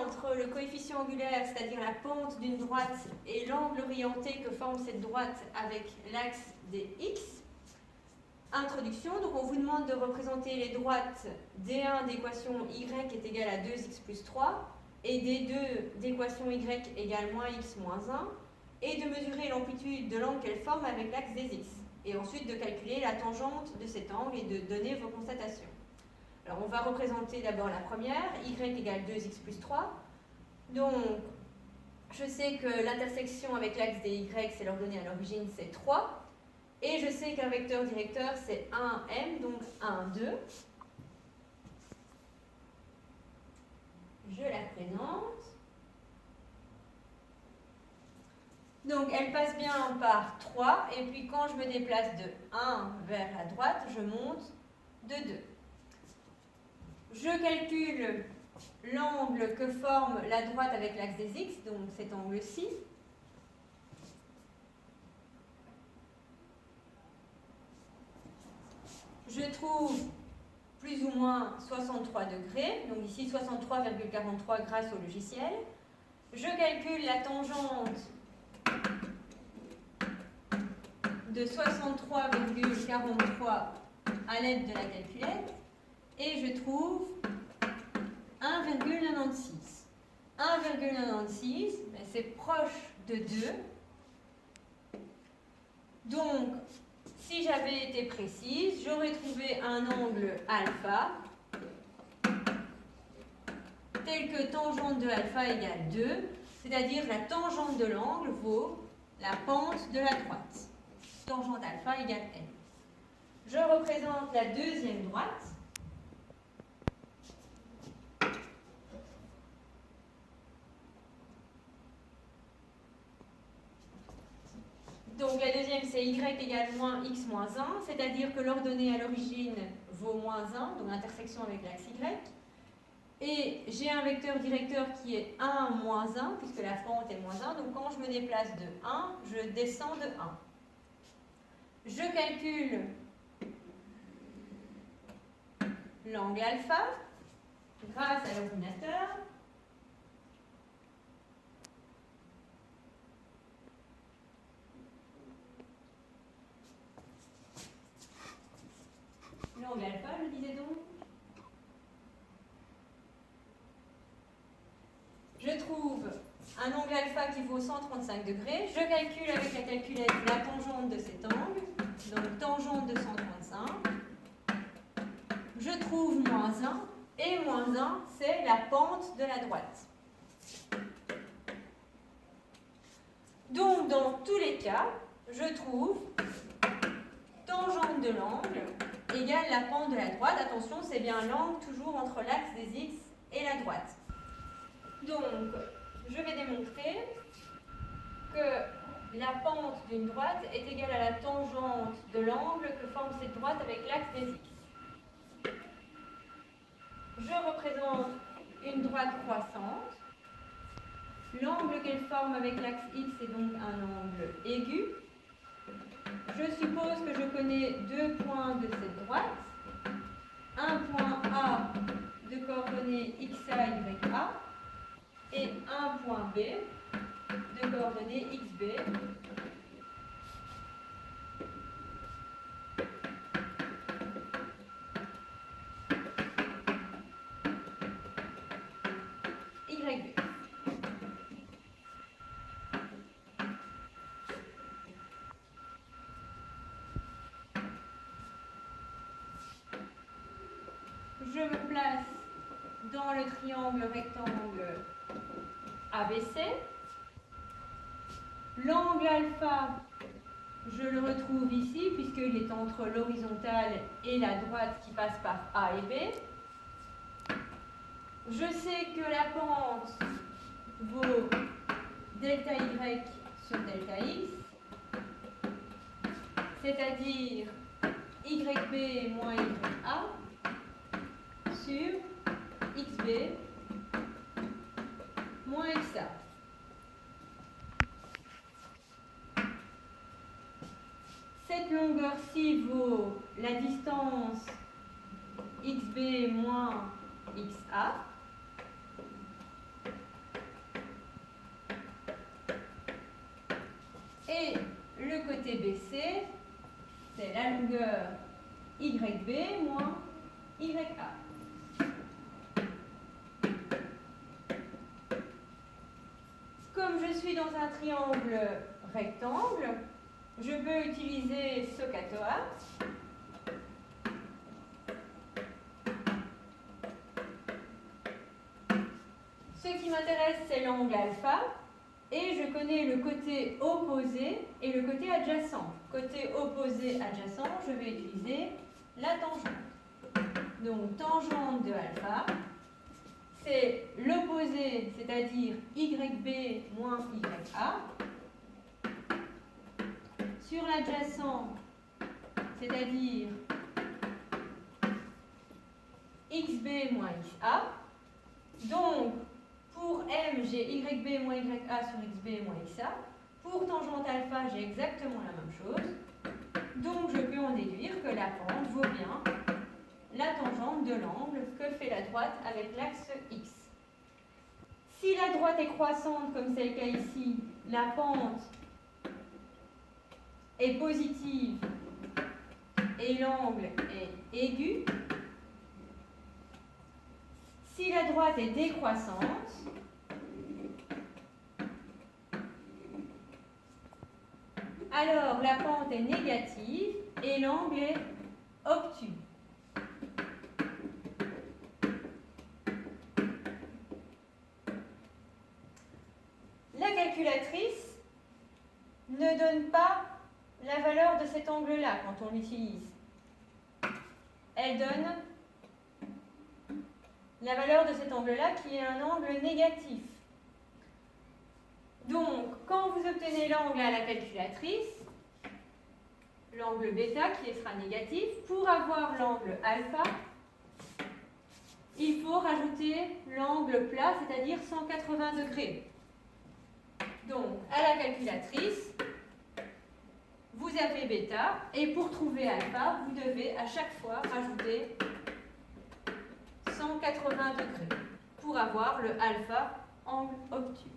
entre le coefficient angulaire, c'est-à-dire la pente d'une droite, et l'angle orienté que forme cette droite avec l'axe des x. Introduction, donc on vous demande de représenter les droites D1 d'équation y est égale à 2x plus 3 et D2 d'équation y égale moins x moins 1 et de mesurer l'amplitude de l'angle qu'elle forme avec l'axe des x. Et ensuite de calculer la tangente de cet angle et de donner vos constatations. Alors on va représenter d'abord la première, y égale 2x plus 3. Donc je sais que l'intersection avec l'axe des y, c'est l'ordonnée à l'origine, c'est 3. Et je sais qu'un vecteur directeur, c'est 1m, donc 1, 2. Je la présente. Donc elle passe bien par 3, et puis quand je me déplace de 1 vers la droite, je monte de 2. Je calcule l'angle que forme la droite avec l'axe des x, donc cet angle-ci. Je trouve plus ou moins 63 degrés, donc ici 63,43 grâce au logiciel. Je calcule la tangente de 63,43 à l'aide de la calculette et je trouve 1,96. 1,96, c'est proche de 2. Donc, si j'avais été précise, j'aurais trouvé un angle alpha tel que tangente de alpha égale 2, c'est-à-dire la tangente de l'angle vaut la pente de la droite. Tangente alpha égale n. Je représente la deuxième droite. Donc la deuxième, c'est y égale moins x moins 1, c'est-à-dire que l'ordonnée à l'origine vaut moins 1, donc intersection avec l'axe y. Et j'ai un vecteur directeur qui est 1 moins 1, puisque la pente est moins 1. Donc quand je me déplace de 1, je descends de 1. Je calcule l'angle alpha grâce à l'ordinateur. L'angle alpha, je disais donc. Je trouve un angle alpha qui vaut 135 degrés. Je calcule avec la calculette la tangente de cet angle. Donc tangente de 135. Je trouve moins 1. Et moins 1, c'est la pente de la droite. Donc dans tous les cas, je trouve tangente de l'angle égale la pente de la droite. Attention, c'est bien l'angle toujours entre l'axe des x et la droite. Donc, je vais démontrer que la pente d'une droite est égale à la tangente de l'angle que forme cette droite avec l'axe des x. Je représente une droite croissante. L'angle qu'elle forme avec l'axe x est donc un angle aigu. Je suppose que je connais deux points de cette droite. Un point A de coordonnées xa, ya et un point B de coordonnées xb. YB. Je me place dans le triangle rectangle ABC. L'angle alpha, je le retrouve ici puisqu'il est entre l'horizontale et la droite qui passe par A et B. Je sais que la pente vaut delta Y sur delta X, c'est-à-dire YB moins YA sur XB moins XA. Cette longueur-ci vaut la distance XB moins XA. Et le côté BC, c'est la longueur YB moins YA. Comme je suis dans un triangle rectangle, je peux utiliser SOHCAHTOA. Ce qui m'intéresse, c'est l'angle alpha. Et je connais le côté opposé et le côté adjacent. Côté opposé adjacent, je vais utiliser la tangente. Donc, tangente de alpha, c'est l'opposé, c'est-à-dire YB moins YA, sur l'adjacent, c'est-à-dire XB moins XA. Donc, pour M, j'ai YB moins YA sur XB moins XA. Pour tangente alpha, j'ai exactement la même chose. Donc, je peux en déduire que la pente vaut bien la tangente de l'angle que fait la droite avec l'axe X. Si la droite est croissante, comme c'est le cas ici, la pente est positive et l'angle est aigu. Si la droite est décroissante, alors la pente est négative et l'angle est obtus. La calculatrice ne donne pas la valeur de cet angle-là quand on l'utilise. Elle donne la valeur de cet angle-là qui est un angle négatif. Donc, quand vous obtenez l'angle à la calculatrice, l'angle bêta qui sera négatif, pour avoir l'angle alpha, il faut rajouter l'angle plat, c'est-à-dire 180 degrés. Donc, à la calculatrice, vous avez bêta, et pour trouver alpha, vous devez à chaque fois rajouter 180 degrés pour avoir le alpha angle obtus.